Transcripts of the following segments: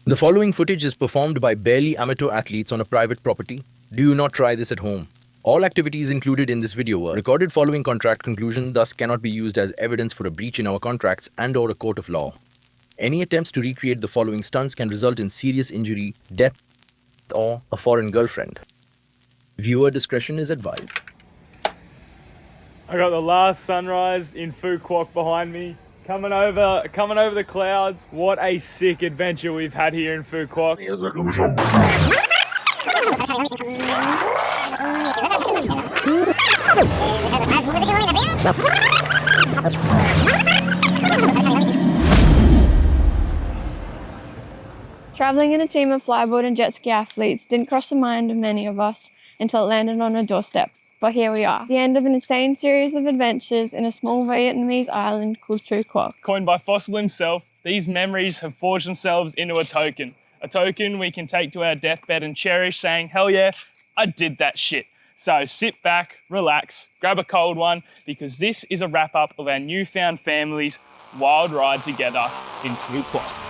The following footage is performed by barely amateur athletes on a private property. Do not try this at home. All activities included in this video were recorded following contract conclusion, thus cannot be used as evidence for a breach in our contracts and/or a court of law. Any attempts to recreate the following stunts can result in serious injury, death, or a foreign girlfriend. Viewer discretion is advised. I got the last sunrise in Phu Quoc behind me. Coming over the clouds. What a sick adventure we've had here in Phu Quoc. Travelling in a team of flyboard and jet ski athletes didn't cross the mind of many of us until it landed on our doorstep. But here we are, the end of an insane series of adventures in a small Vietnamese island called Phu Quoc. Coined by Fossil himself, these memories have forged themselves into a token. A token we can take to our deathbed and cherish, saying, hell yeah, I did that shit. So sit back, relax, grab a cold one, because this is a wrap up of our newfound family's wild ride together in Phu Quoc.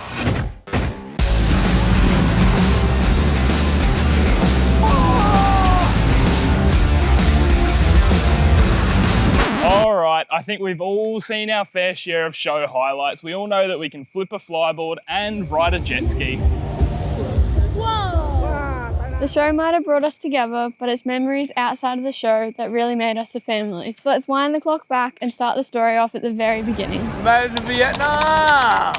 All right, I think we've all seen our fair share of show highlights. We all know that we can flip a flyboard and ride a jet ski. Whoa! The show might have brought us together, but it's memories outside of the show that really made us a family. So let's wind the clock back and start the story off at the very beginning. Made it to Vietnam!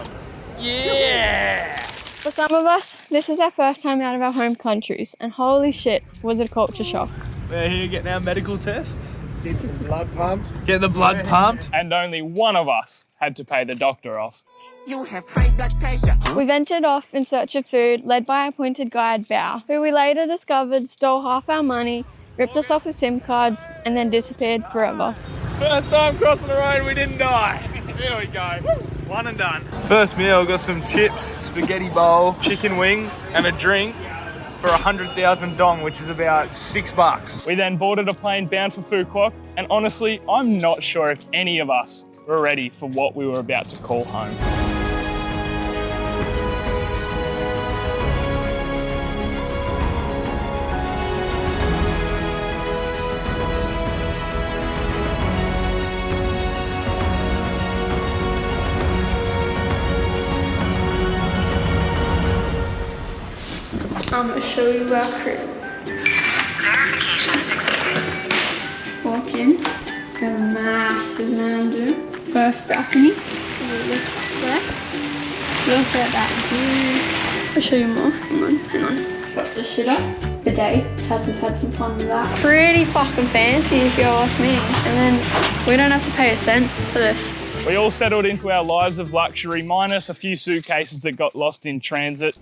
Yeah! For some of us, this is our first time out of our home countries, and holy shit, was it a culture shock. We're here getting our medical tests. Get some blood pumped. Get the blood pumped. And only one of us had to pay the doctor off. You have high blood pressure. We ventured off in search of food, led by our appointed guide, Bao, who we later discovered stole half our money, ripped us off with SIM cards, and then disappeared forever. First time crossing the road, we didn't die. Here we go. One and done. First meal, got some chips, spaghetti bowl, chicken wing, and a drink for 100,000 dong, which is about $6. We then boarded a plane bound for Phu Quoc, and honestly, I'm not sure if any of us were ready for what we were about to call home. I'm going to show you our crib. Verification succeeded. Walk in, got a massive lounge room, first balcony, look up there, look at that view. I'll show you more, hang on. Got the shit up, bidet, Taz has had some fun with that. Pretty fucking fancy if you ask me, and then we don't have to pay a cent for this. We all settled into our lives of luxury, minus a few suitcases that got lost in transit.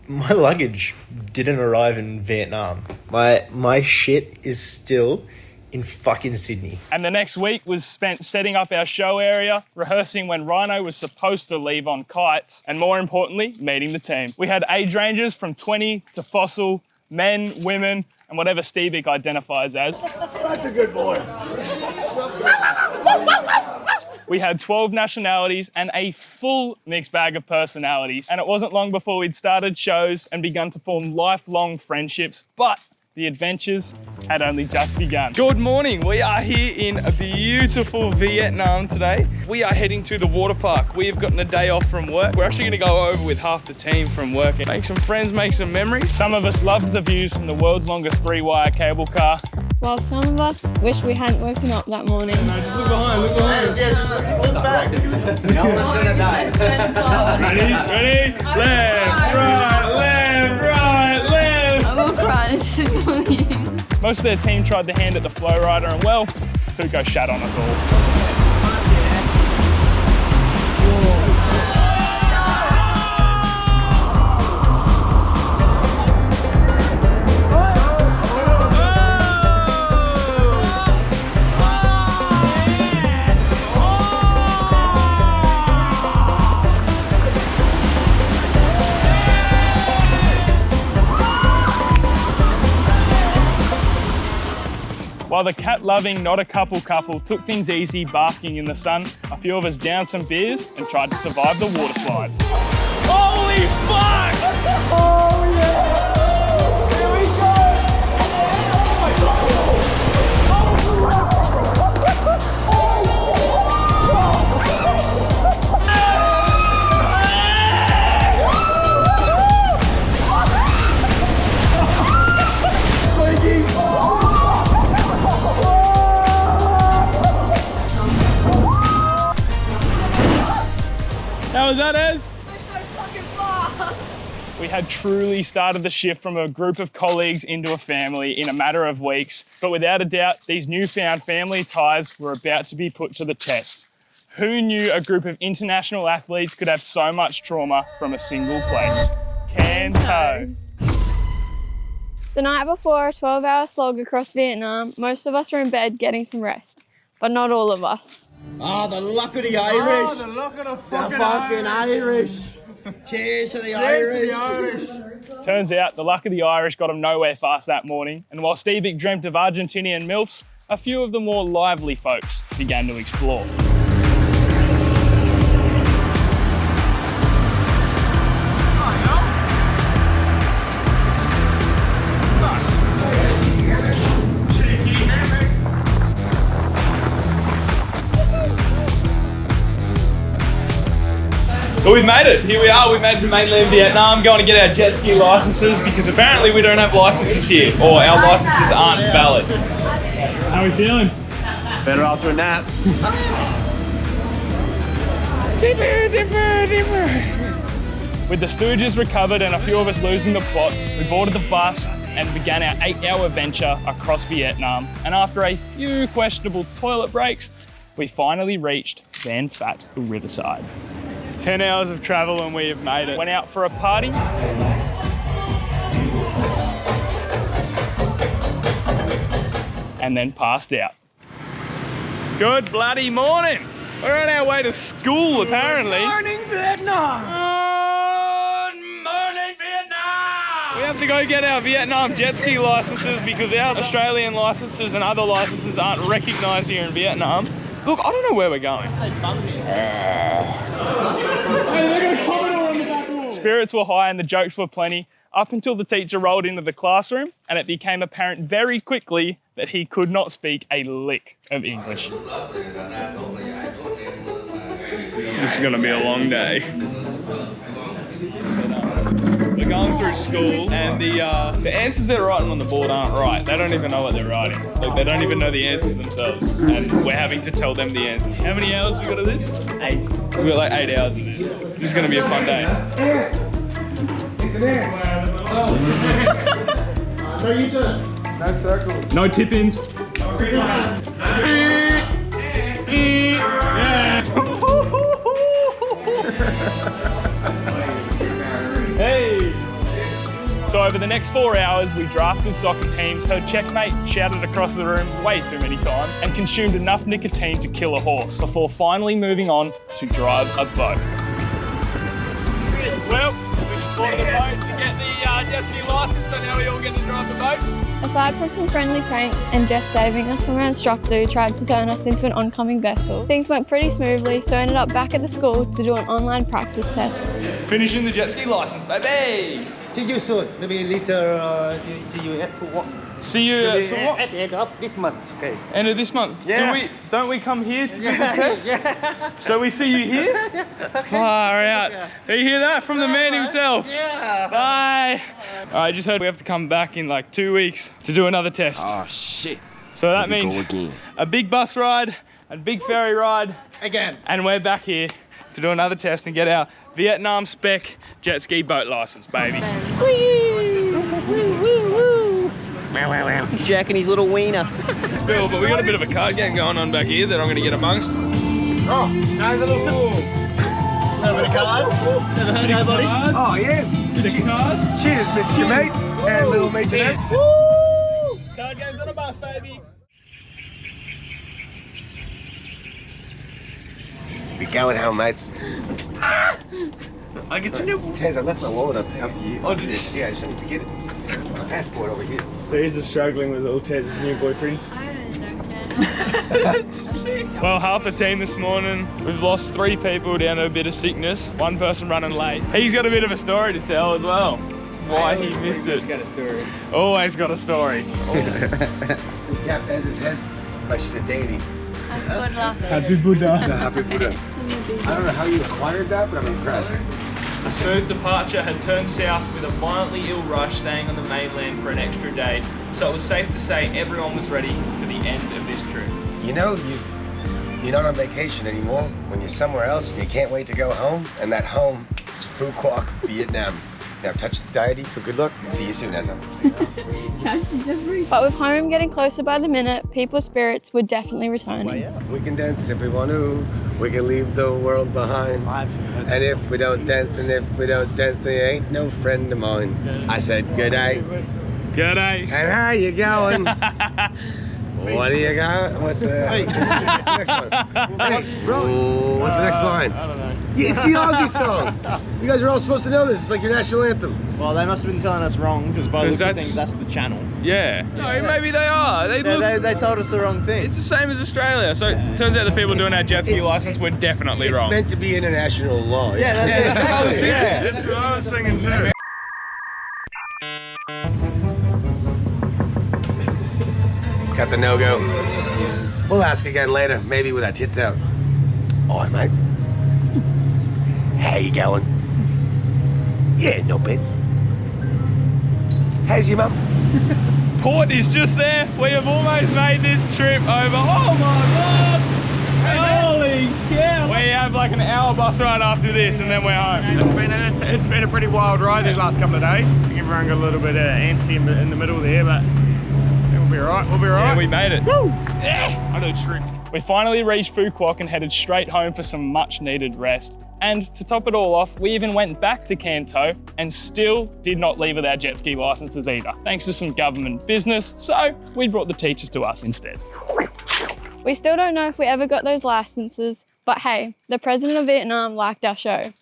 My luggage didn't arrive in Vietnam. My shit is still in fucking Sydney. And the next week was spent setting up our show area, rehearsing when Rhino was supposed to leave on kites, and more importantly, meeting the team. We had age ranges from 20 to Fossil, men, women, and whatever Stevic identifies as. That's a good boy. We had 12 nationalities and a full mixed bag of personalities. And it wasn't long before we'd started shows and begun to form lifelong friendships, but the adventures had only just begun. Good morning, we are here in a beautiful Vietnam today. We are heading to the Waterpark. We have gotten a day off from work. We're actually gonna go over with half the team from work and make some friends, make some memories. Some of us loved the views from the world's longest 3-wire cable car. While some of us wish we hadn't woken up that morning. No, just look behind, look behind. Yeah, just look back. No one's gonna die. Ready? Left, right, left. I will cry, this is bullying. Most of their team tried their hand at the flow rider and well, Fuko shat on us all. While the cat-loving, not a couple took things easy, basking in the sun, a few of us downed some beers and tried to survive the water slides. Holy fuck! Oh yeah! Here we go! Oh my god! How was that, Ez? We had truly started the shift from a group of colleagues into a family in a matter of weeks, but without a doubt, these newfound family ties were about to be put to the test. Who knew a group of international athletes could have so much trauma from a single place? Canto. The night before a 12-hour slog across Vietnam, most of us were in bed getting some rest, but not all of us. Oh, the luck of the Irish. Oh, the luck of the fucking Irish. Cheers to the Irish. Turns out the luck of the Irish got them nowhere fast that morning, and while Stevie dreamt of Argentinian MILFs, a few of the more lively folks began to explore. So we've made it. Here we are. We made it to mainland Vietnam, going to get our jet ski licenses because apparently we don't have licenses here, or our licenses aren't valid. How are we feeling? Better after a nap. With the Stooges recovered and a few of us losing the plot, we boarded the bus and began our 8-hour venture across Vietnam. And after a few questionable toilet breaks, we finally reached Van Phat Riverside. 10 hours of travel and we have made it. Went out for a party. And then passed out. Good bloody morning. We're on our way to school apparently. Good morning, Vietnam. Good morning, Vietnam. We have to go get our Vietnam jet ski licenses because our Australian licenses and other licenses aren't recognised here in Vietnam. Look, I don't know where we're going. Spirits were high and the jokes were plenty, up until the teacher rolled into the classroom and it became apparent very quickly that he could not speak a lick of English. This is going to be a long day. We're going through school and the answers they're writing on the board aren't right. They don't even know what they're writing. Like, they don't even know the answers themselves. And we're having to tell them the answers. How many hours have we got of this? 8. We've got like 8 hours of this. This is going to be a fun day. No circles. No tip-ins. Hey! So over the next 4 hours, we drafted soccer teams, heard checkmate shouted across the room way too many times, and consumed enough nicotine to kill a horse before finally moving on to drive a boat. Well, we just bought the boat to get the jet ski license, so now we all get to drive the boat. Aside from some friendly pranks and Jeff saving us from our instructor who tried to turn us into an oncoming vessel, things went pretty smoothly, so I ended up back at the school to do an online practice test. Finishing the jet ski license, baby! See you soon. Maybe later. See you at what? See you Maybe for what? at the end of this month. Okay. End of this month. Yeah. Don't we come here to do the test? Yeah. So we see you here? Far out. Do you hear that from the man himself? Yeah. Bye. I just heard we have to come back in like 2 weeks to do another test. Oh shit. So that Here we means go again. a big bus ride, a big ferry ride, Again. and we're back here to do another test and get our Vietnam spec jet ski boat license, baby. He's jacking his little wiener. Spill, but we got a bit of a card game going on back here that I'm going to get amongst. Oh, nice little simple. Have any cards? Never heard nobody. Oh, yeah. Bit of cards. Cheers, Mr. Mate and little mate Jeanette. Woo! Card games on a bus, baby. Be going home, mates. I get your nibble. Tez, I left my wallet up here. Oh, did you? Yeah, I just need to get it. My passport over here. So he's just struggling with little Tez's new boyfriend. Well, half the team this morning, we've lost 3 people down to a bit of sickness. 1 person running late. He's got a bit of a story to tell as well. Why he missed it. Got a story. Always got a story. He tapped Ez's head like she's a deity. Happy Buddha. Happy Buddha. I don't know how you acquired that, but I'm impressed. A smooth departure had turned south with a violently ill Rush staying on the mainland for an extra day, so it was safe to say everyone was ready for the end of this trip. You know, you're not on vacation anymore when you're somewhere else and you can't wait to go home, and that home is Phu Quoc, Vietnam. Now touch the deity for good luck. See you soon, Ezra. But with home getting closer by the minute, people's spirits were definitely returning. We can dance if we want to. We can leave the world behind. And if we don't dance, then you ain't no friend of mine. I said good day. Good day. And how you going? What do you got? What's the next one? Hey, bro, what's the next line? I don't know. Yeah, it's the Aussie song. You guys are all supposed to know this. It's like your national anthem. Well, they must have been telling us wrong, because by the looks of things, that's the channel. Yeah. No, maybe they are. They told us the wrong thing. It's the same as Australia. So it turns out the people doing our jet ski license were definitely It's wrong. meant to be international law. Yeah, that's what I was Yeah, that's what I was singing too. Got the no-go. We'll ask again later, maybe with our tits out. Alright, mate. How you going? Yeah, no bad. How's your mum? Port is just there. We have almost made this trip over. Oh my God! Holy cow! We have like an hour bus ride after this and then we're home. It's been a pretty wild ride these last couple of days. I think everyone got a little bit antsy in the middle there, but we'll be alright. We'll be alright. Yeah, we made it. Woo! Yeah! I know trip. We finally reached Phu Quoc and headed straight home for some much needed rest. And to top it all off, we even went back to Can Tho and still did not leave with our jet ski licenses either, thanks to some government business, so we brought the teachers to us instead. We still don't know if we ever got those licenses, but hey, the president of Vietnam liked our show.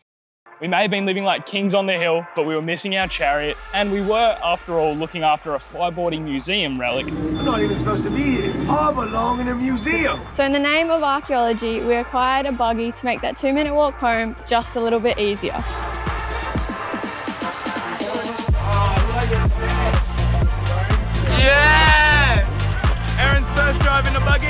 We may have been living like kings on the hill, but we were missing our chariot, and we were, after all, looking after a flyboarding museum relic. I'm not even supposed to be here. I belong in a museum. So in the name of archaeology, we acquired a buggy to make that 2-minute walk home just a little bit easier. Yes! Aaron's first drive in the buggy!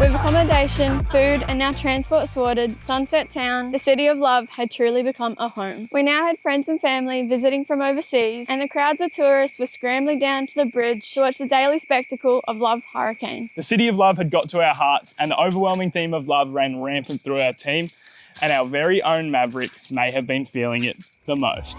With accommodation, food and now transport sorted, Sunset Town, the city of love, had truly become a home. We now had friends and family visiting from overseas, and the crowds of tourists were scrambling down to the bridge to watch the daily spectacle of Love Hurricane. The city of love had got to our hearts, and the overwhelming theme of love ran rampant through our team, and our very own Maverick may have been feeling it the most.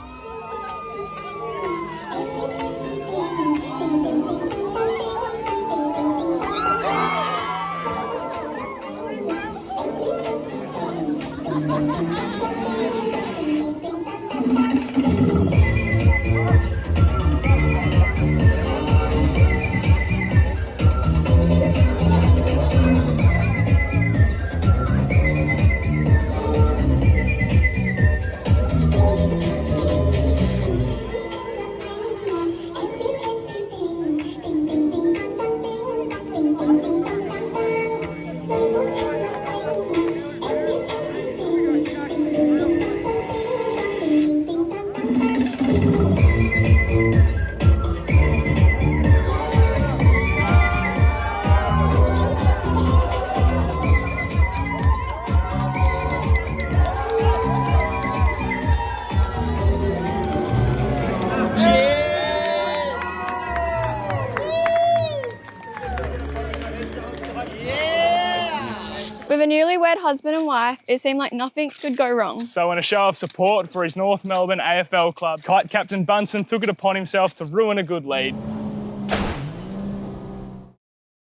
With a newlywed husband and wife, it seemed like nothing could go wrong. So in a show of support for his North Melbourne AFL club, Kite captain Bunson took it upon himself to ruin a good lead.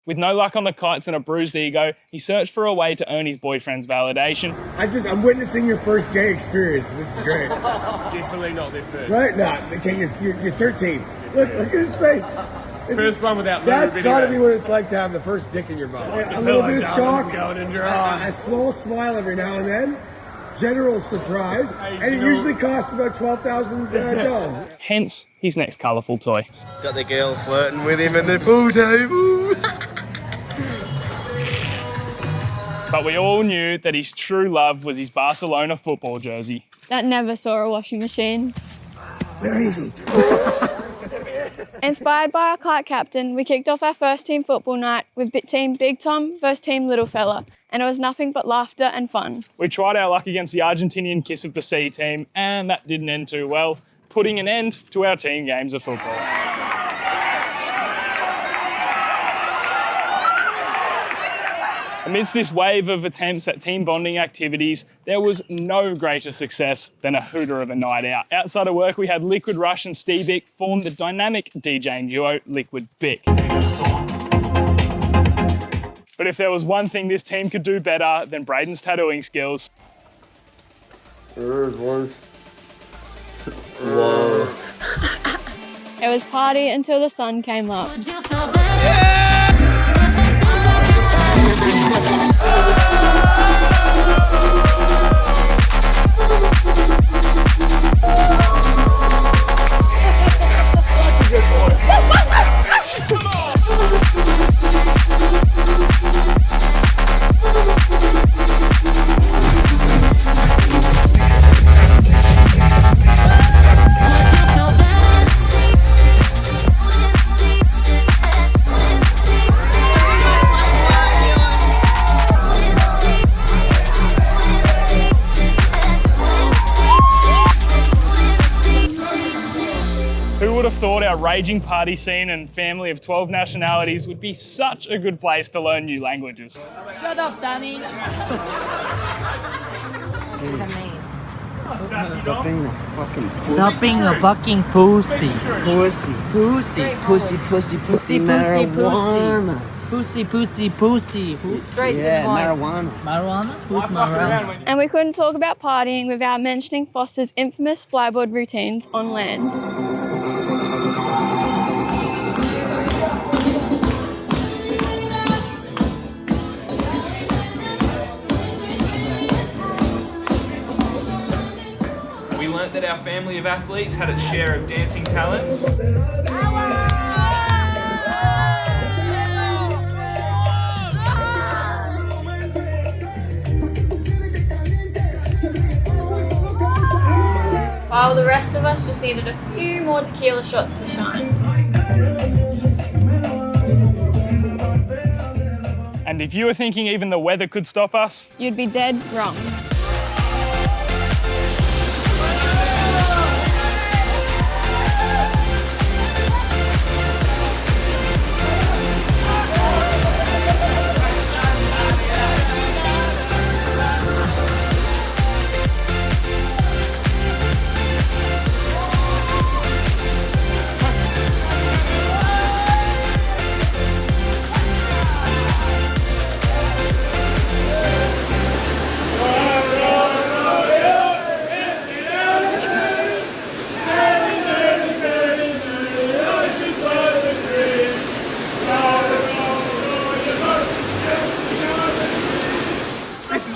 With no luck on the kites and a bruised ego, he searched for a way to earn his boyfriend's validation. I'm witnessing your first gay experience. This is great. Definitely not their first. Right? No. Okay, you're 13. Look at his face. First one without That's lube got to anyway. be what it's like to have the first dick in your mouth. A little bit of shock, Going in your eye. a small smile every now and then. general surprise, and it usually costs about $12,000. Hence his next colourful toy. Got the girl flirting with him at the pool table. But we all knew that his true love was his Barcelona football jersey. That never saw a washing machine. Where is he? Inspired by our kite captain, we kicked off our first team football night with Team Big Tom versus Team Little Fella, and it was nothing but laughter and fun. We tried our luck against the Argentinian Kiss of the Sea team, and that didn't end too well, putting an end to our team games of football. Amidst this wave of attempts at team bonding activities, there was no greater success than a hooter of a night out. Outside of work, we had Liquid Rush and Steebic form the dynamic DJing duo Liquid Bic. But if there was one thing this team could do better than Braden's tattooing skills, It was party until the sun came up. who would have thought our raging party scene and family of 12 nationalities would be such a good place to learn new languages? Shut up, Danny. Stop being a fucking pussy. Stop being a fucking pussy. Pussy. Pussy. Pussy, pussy, pussy, marijuana. Pussy, pussy, pussy. Straight to the Yeah, point. marijuana. Marijuana? Who's marijuana? And we couldn't talk about partying without mentioning Foster's infamous flyboard routines on land. We learnt that our family of athletes had its share of dancing talent. While the rest of us just needed a few more tequila shots to shine. And if you were thinking even the weather could stop us, You'd be dead wrong.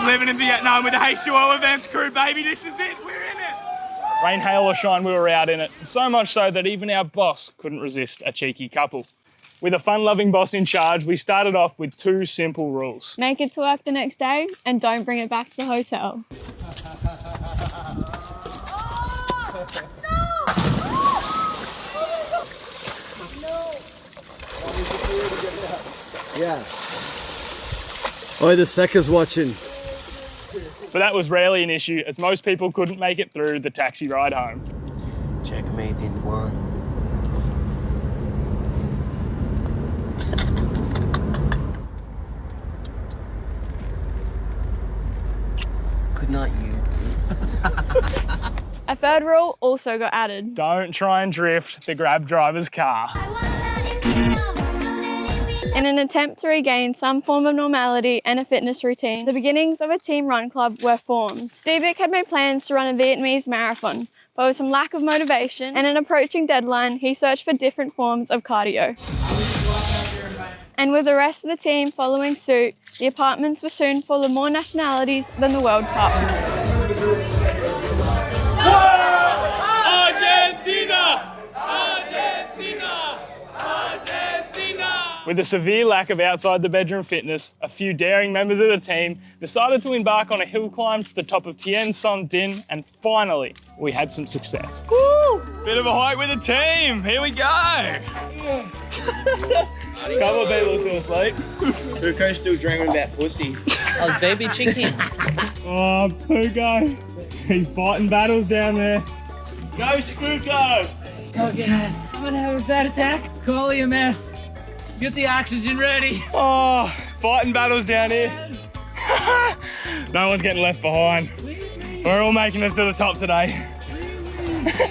living in Vietnam with the H2O events crew, baby. This is it. We're in it. Rain, hail or shine, we were out in it. So much so that even our boss couldn't resist a cheeky couple. With a fun-loving boss in charge, we started off with two simple rules. Make it to work the next day and don't bring it back to the hotel. Yeah. Oh, the secker's watching. But that was rarely an issue, as most people couldn't make it through the taxi ride home. Checkmate in one. Good night, you. A third rule also got added. Don't try and drift the Grab driver's car. In an attempt to regain some form of normality and a fitness routine, the beginnings of a team run club were formed. Stevic had made plans to run a Vietnamese marathon, but with some lack of motivation and an approaching deadline, he searched for different forms of cardio. And with the rest of the team following suit, the apartments were soon full of more nationalities than the World Cup. Argentina! Argentina! Argentina! With a severe lack of outside the bedroom fitness, a few daring members of the team decided to embark on a hill climb to the top of Tien Son Dinh, and finally, we had some success. Woo! Bit of a hike with the team. Here we go. Couple of people still asleep. Puko's still dreaming about pussy. Oh, baby chicken. Oh, Puko. He's fighting battles down there. Go, Puko! Okay, I'm gonna have a bad attack. Call EMS. Get the oxygen ready. Oh, fighting battles down here. No one's getting left behind. We're all making it to the top today. In the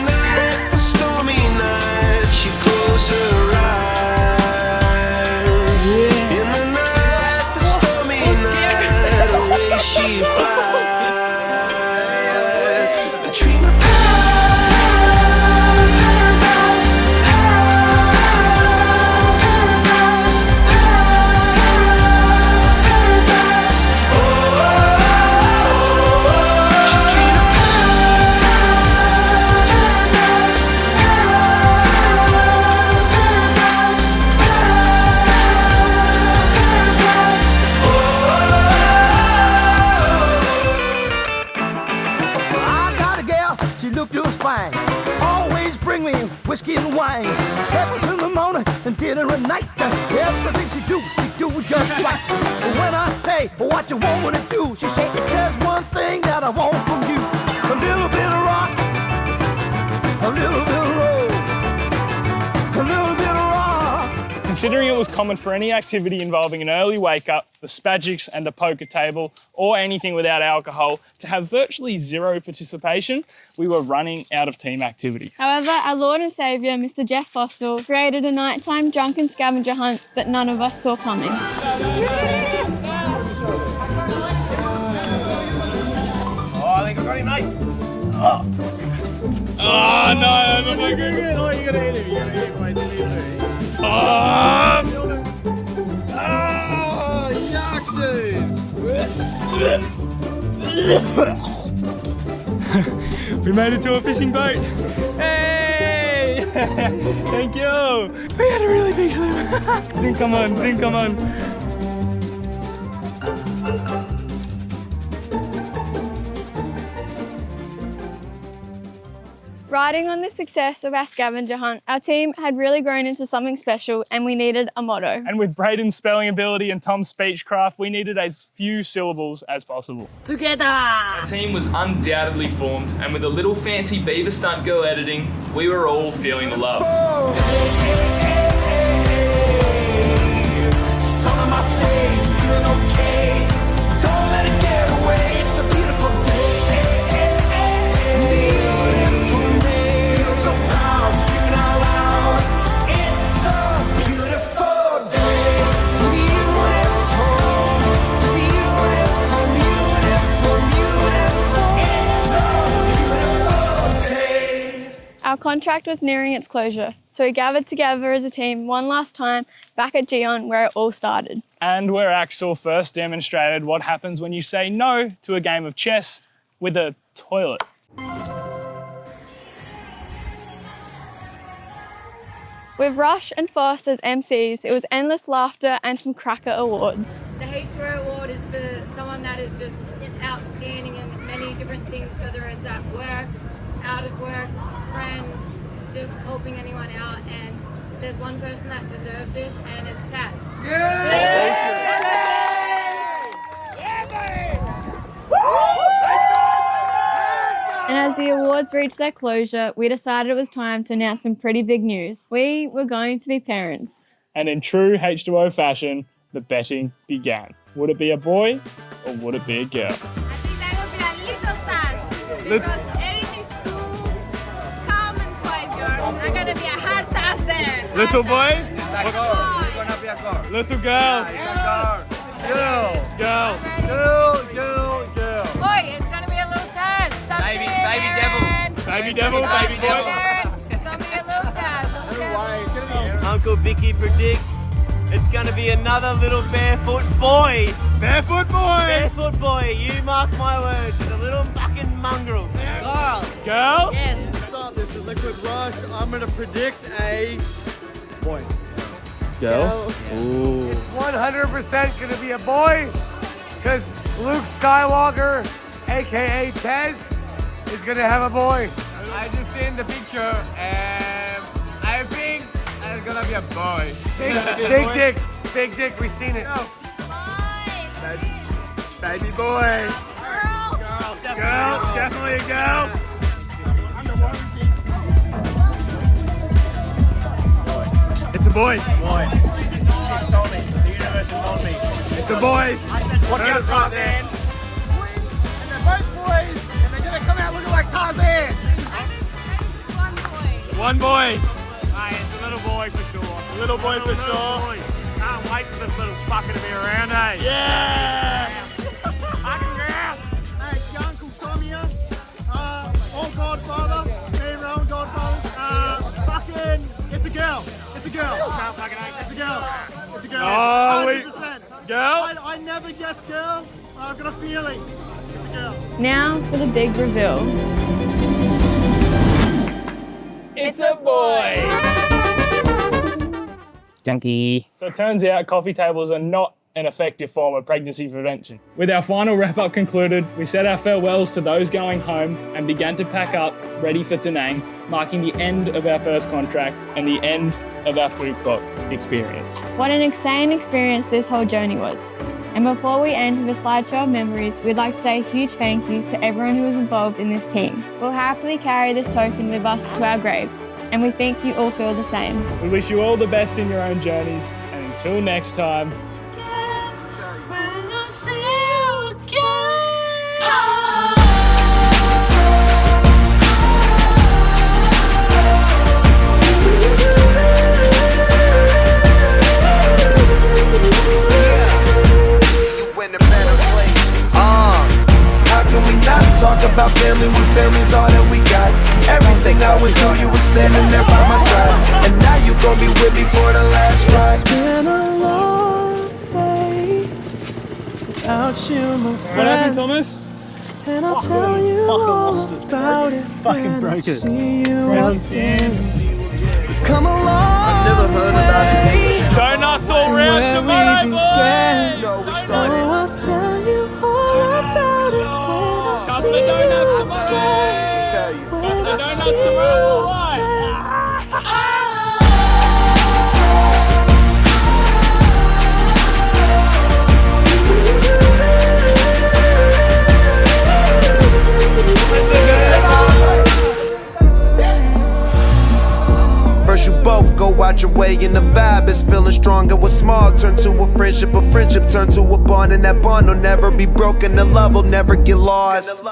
night, the stormy night, she closed her eyes. In the night, the stormy night, away she flies. A dream of paradise, paradise, paradise. Oh, she dreamed of paradise, paradise, paradise. I got a gal, she looked just fine. Always bring me whiskey and wine. Breakfast in the morning and dinner at night. Everything she do just right. But when I say what you want me to do, she say it's just one thing that I want from you. A little bit of rock, a little bit of roll, a little bit of rock. Considering it was common for any activity involving an early wake up, the spagics and the poker table, or anything without alcohol, to have virtually zero participation, we were running out of team activities. However, our Lord and Saviour, Mr. Jeff Fossil, created a nighttime drunken scavenger hunt that none of us saw coming. Oh, I think I got him, mate. Oh no, that's not my good. Oh, you're gonna hit him. You're gonna hit my delivery. Oh, Oh, yuck, dude. we made it to a fishing boat. Hey! Thank you. We had a really big swim. Didn't come on. Riding on the success of our scavenger hunt, our team had really grown into something special and we needed a motto. And with Braden's spelling ability and Tom's speechcraft, we needed as few syllables as possible. Together! Our team was undoubtedly formed, and with a little fancy beaver stunt girl editing, we were all feeling the love. Sun on my face, feeling okay. Don't let it get away. It's a beautiful day. Beautiful day. Feel so proud, screaming out loud. It's a beautiful day. Beautiful. It's beautiful, beautiful, beautiful. It's a beautiful day. Our contract was nearing its closure, so we gathered together as a team one last time back at Gion, where it all started. And where Axel first demonstrated what happens when you say no to a game of chess with a toilet. With Rush and Foss as MCs, it was endless laughter and some cracker awards. The H2O award is for someone that is just outstanding in many different things, whether it's at work, out of work, friend, just helping anyone out. And there's one person that deserves this, and it's Taz. And as the awards reached their closure, we decided it was time to announce some pretty big news. We were going to be parents. And in true H2O fashion, the betting began. Would it be a boy or would it be a girl? I think that would be a little Taz, because everything's too calm and quiet, girl. There's gonna be a hard Taz there. Little boy? It's gonna be a girl. Little girl? Girl. Girl. Boy, it's gonna be a little Taz. Baby devil. Baby devil, baby devil. It's gonna be a little Taz. Uncle Vicky predicts it's gonna be another little barefoot boy. Barefoot boy. Barefoot boy, you mark my words. It's a little fucking mongrel. Girl. Girl? Yes. What's up? This is Liquid Rush. I'm gonna predict a boy. Girl? Ooh. It's 100% gonna be a boy, because Luke Skywalker, aka Tez, is gonna have a boy. I just seen the picture and I think it's gonna be a boy. Big dick, we seen it. Baby boy. Girl, definitely a girl. It's a boy. Boy. It's told me. The universe has told me. It's a boy. What kind of Tarzan? And they're both boys, and they're gonna come out looking like Tarzan. One boy. It's a little boy for sure. Little boy for sure. Boy. Can't wait for this little fucker to be around, eh? Yeah. Fucking girl. Hey, it's your Uncle Tom here. All Godfather. Me and Rowan Godfathers. Fucking, it's a girl. It's a girl. No, fucking ain't. It's a girl. It's a girl. Oh, 100%. Girl? I never guess girl. I've got a feeling. It's a girl. Now for the big reveal. It's a boy. Junkie. So it turns out coffee tables are not an effective form of pregnancy prevention. With our final wrap-up concluded, we said our farewells to those going home and began to pack up, ready for Da Nang, marking the end of our first contract and the end of our food court experience. What an insane experience this whole journey was. And before we end with a slideshow of memories, we'd like to say a huge thank you to everyone who was involved in this team. We'll happily carry this token with us to our graves, and we think you all feel the same. We wish you all the best in your own journeys, and until next time, Talk about family when family's all that we got. Everything I went through, you were standing there by my side. And now you gon' be with me for the last ride. It's been a long day without you, my friend. what happened, Thomas? And I'll tell you all about it Fucking when I broke it. see you again. We've come a long never heard about way. Donuts all round tomorrow, boys! No, we started. Oh, I'll tell you all about it when I Couple see of donuts you tomorrow! again. Tell you. When Couple I of donuts see tomorrow, you boys! First you both go out your way and the vibe is feeling strong. And what's small turn to a friendship turn to a bond. And that bond will never be broken, the love will never get lost.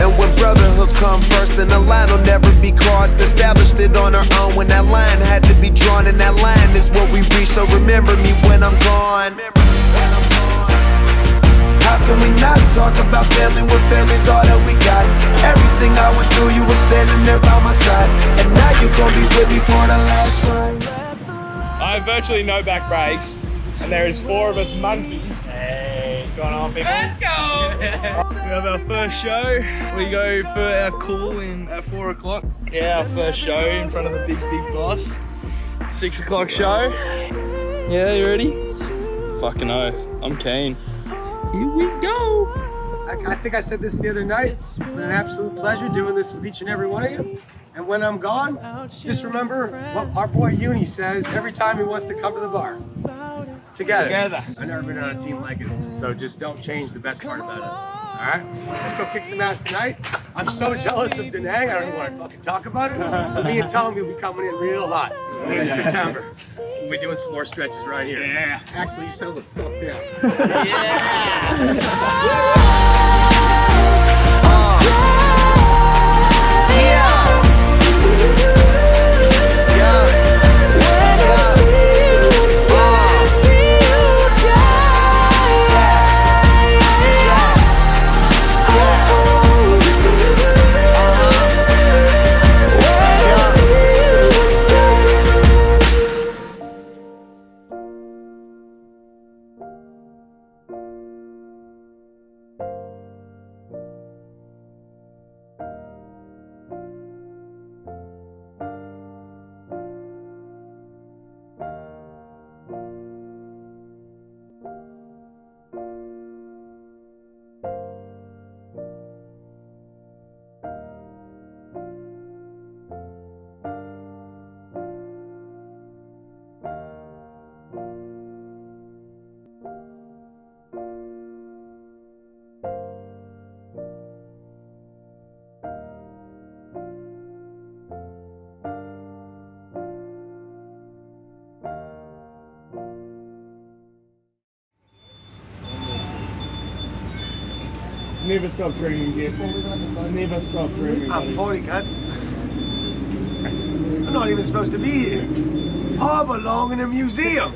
And when brotherhood come first, then the line will never be crossed. Established it on our own when that line had to be drawn. And that line is what we reach, so remember me when I'm gone. How can we not talk about family when family's all that we got? Everything I went through, you were standing there by my side. And now you gon' be with me for the last ride. I have virtually no back breaks, and there is 4 of us monkeys. Hey, what's going on, people? Let's go! We have our first show. We go for our call in at 4 o'clock. Yeah, our first show in front of the big boss. 6 o'clock show. Yeah, you ready? Fucking oath. I'm keen. Here we go. I think I said this the other night. It's been an absolute pleasure doing this with each and every one of you. And when I'm gone, just remember what our boy Uni says every time he wants to come to the bar. Together. I've never been on a team like it, so just don't change the best part about us. All right? Let's go kick some ass tonight. I'm so jealous of Da Nang, I don't even want to fucking talk about it. But me and Tom will be coming in real hot in September. We'll be doing some more stretches right here. Yeah. Actually, you settle the fuck down. Never stop dreaming, Jeff. Never stop dreaming. I'm 40, cut. I'm not even supposed to be here. I belong in a museum.